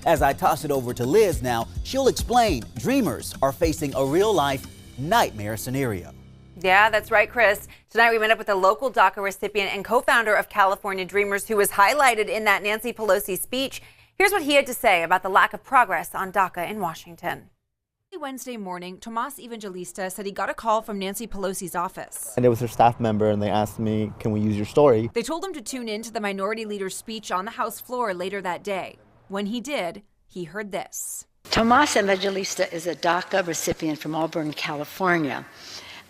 As I toss it over to Liz now, she'll explain Dreamers are facing a real-life nightmare scenario. Yeah, that's right, Chris. Tonight we met up with a local DACA recipient and co-founder of California Dreamers who was highlighted in that Nancy Pelosi speech. Here's what he had to say about the lack of progress on DACA in Washington. Wednesday morning, Tomas Evangelista said he got a call from Nancy Pelosi's office. And it was her staff member, and they asked me, can we use your story? They told him to tune in to the minority leader's speech on the House floor later that day. When he did, he heard this. Tomas Evangelista is a DACA recipient from Auburn, California.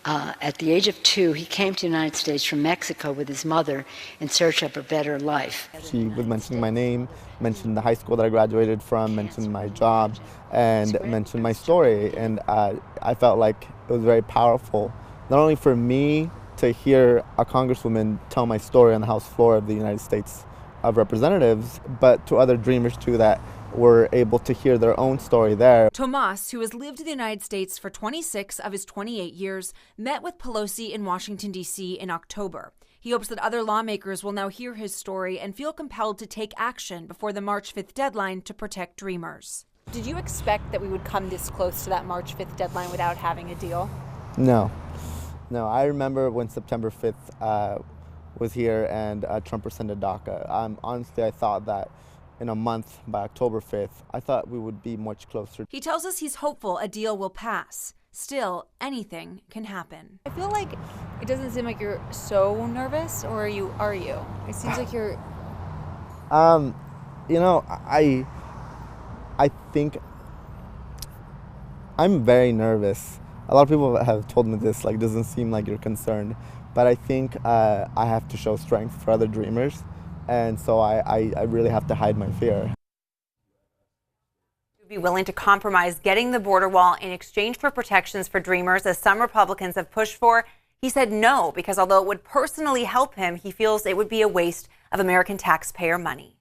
At the age of 2, he came to the United States from Mexico with his mother in search of a better life. She was mentioning my name, mentioned the high school that I graduated from, mentioned my job, and mentioned my story. And I felt like it was very powerful, not only for me to hear a congresswoman tell my story on the House floor of the United States of Representatives, but to other dreamers too that were able to hear their own story there. Tomas, who has lived in the United States for 26 of his 28 years, met with Pelosi in Washington, D.C. in October. He hopes that other lawmakers will now hear his story and feel compelled to take action before the March 5th deadline to protect Dreamers. Did you expect that we would come this close to that March 5th deadline without having a deal? No. I remember when September 5th was here and Trump rescinded DACA. Honestly, I thought that in a month, by October 5th, I thought we would be much closer. He tells us he's hopeful a deal will pass. Still, anything can happen. I feel like it doesn't seem like you're so nervous, or are you? It seems like you're... I think I'm very nervous. A lot of people have told me this, like, doesn't seem like you're concerned. But I think I have to show strength for other dreamers. And so I really have to hide my fear. Be willing to compromise getting the border wall in exchange for protections for Dreamers, as some Republicans have pushed for. He said no, because although it would personally help him, he feels it would be a waste of American taxpayer money.